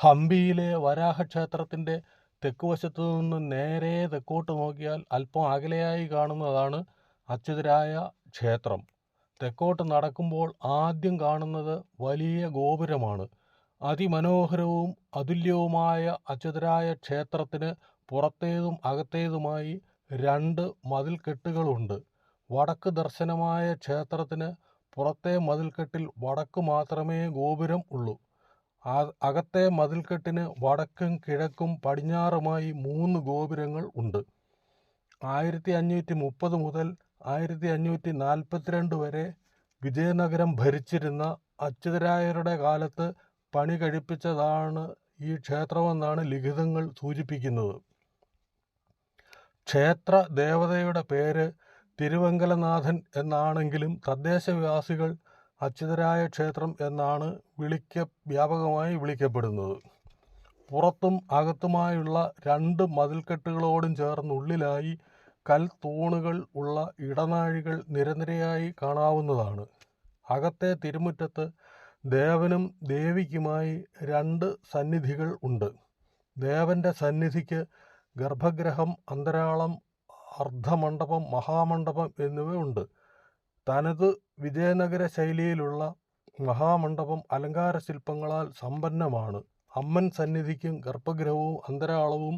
ഹംപിയിലെ വരാഹക്ഷേത്രത്തിൻ്റെ തെക്കുവശത്തു നിന്ന് നേരെ തെക്കോട്ട് നോക്കിയാൽ അല്പം അകലെയായി കാണുന്നതാണ് അച്യുതരായ ക്ഷേത്രം. തെക്കോട്ട് നടക്കുമ്പോൾ ആദ്യം കാണുന്നത് വലിയ ഗോപുരമാണ്. അതിമനോഹരവും അതുല്യവുമായ അച്യുതരായ ക്ഷേത്രത്തിന് പുറത്തേതും അകത്തേതുമായി 2 മതിൽക്കെട്ടുകളുണ്ട്. വടക്ക് ദർശനമായ ക്ഷേത്രത്തിന് പുറത്തെ മതിൽക്കെട്ടിൽ വടക്ക് മാത്രമേ ഗോപുരം ഉള്ളൂ. അകത്തെ മതിൽക്കെട്ടിന് വടക്കും കിഴക്കും പടിഞ്ഞാറുമായി 3 ഗോപുരങ്ങൾ ഉണ്ട്. 1530 മുതൽ 1542 വരെ വിജയനഗരം ഭരിച്ചിരുന്ന അച്യുതരായരുടെ കാലത്ത് പണി കഴിപ്പിച്ചതാണ് ഈ ക്ഷേത്രമെന്നാണ് ലിഖിതങ്ങൾ സൂചിപ്പിക്കുന്നത്. ക്ഷേത്ര ദേവതയുടെ പേര് തിരുവെങ്കലനാഥൻ എന്നാണെങ്കിലും തദ്ദേശവാസികൾ അച്യുതരായ ക്ഷേത്രം എന്നാണ് വ്യാപകമായി വിളിക്കപ്പെടുന്നത്. പുറത്തും അകത്തുമായുള്ള 2 മതിൽക്കെട്ടുകളോടും ചേർന്നുള്ളിലായി കൽത്തൂണുകൾ ഉള്ള ഇടനാഴികൾ നിരനിരയായി കാണാവുന്നതാണ്. അകത്തെ തിരുമുറ്റത്ത് ദേവനും ദേവിക്കുമായി 2 സന്നിധികൾ ഉണ്ട്. ദേവന്റെ സന്നിധിക്ക് ഗർഭഗൃഹം, അന്തരാളം, അർദ്ധമണ്ഡപം, മഹാമണ്ഡപം എന്നിവയുണ്ട്. തനത് വിജയനഗര ശൈലിയിലുള്ള മഹാമണ്ഡപം അലങ്കാര ശില്പങ്ങളാൽ സമ്പന്നമാണ്. അമ്മൻ സന്നിധിക്കും ഗർഭഗൃഹവും അന്തരാളവും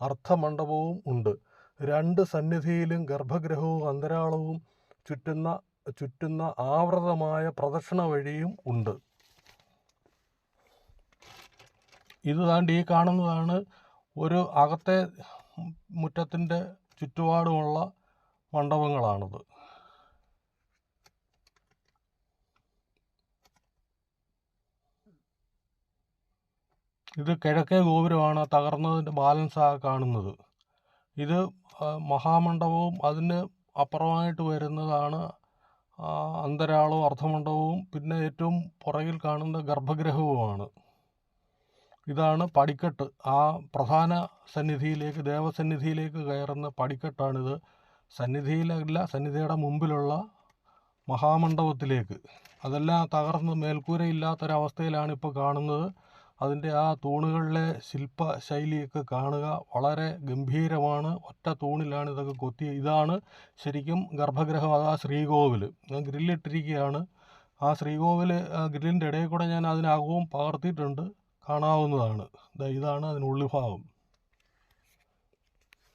അർദ്ധമണ്ഡപവും ഉണ്ട്. 2 സന്നിധിയിലും ഗർഭഗൃഹവും അന്തരാളവും ചുറ്റുന്ന ആവൃതമായ പ്രദക്ഷിണ വഴിയും ഉണ്ട്. ഇത് ഈ കാണുന്നതാണ് ഒരു അകത്തെ മുറ്റത്തിൻ്റെ ചുറ്റുപാടുമുള്ള മണ്ഡപങ്ങളാണിത്. ഇത് കിഴക്കേ ഗോപുരമാണ് തകർന്നതിൻ്റെ ബാലൻസ് കാണുന്നത്. ഇത് മഹാമണ്ഡപവും അതിന് അപ്പുറമായിട്ട് വരുന്നതാണ് അന്തരാളവും അർദ്ധമണ്ഡപവും പിന്നെ ഏറ്റവും പുറകിൽ കാണുന്ന ഗർഭഗൃഹവുമാണ്. ഇതാണ് പടിക്കെട്ട്. ആ പ്രധാന സന്നിധിയിലേക്ക്, ദേവസന്നിധിയിലേക്ക് കയറുന്ന പടിക്കെട്ടാണിത്. സന്നിധിയിലല്ല, സന്നിധിയുടെ മുമ്പിലുള്ള മഹാമണ്ഡപത്തിലേക്ക്. അതെല്ലാം തകർന്ന് മേൽക്കൂരയില്ലാത്തൊരവസ്ഥയിലാണ് ഇപ്പോൾ കാണുന്നത്. അതിൻ്റെ ആ തൂണുകളിലെ ശില്പശൈലിയൊക്കെ കാണുക, വളരെ ഗംഭീരമാണ്. ഒറ്റ തൂണിലാണ് ഇതൊക്കെ കൊത്തി. ഇതാണ് ശരിക്കും ഗർഭഗൃഹം, അതാ ശ്രീകോവിൽ. ഗ്രില്ലിട്ടിരിക്കുകയാണ്. ആ ശ്രീകോവിൽ ഗ്രില്ലിൻ്റെ ഇടയിൽ കൂടെ ഞാൻ അതിനകവും പകർത്തിയിട്ടുണ്ട്, കാണാവുന്നതാണ്. ഇതാണ് അതിനുള്ളിൽ ഭാഗം.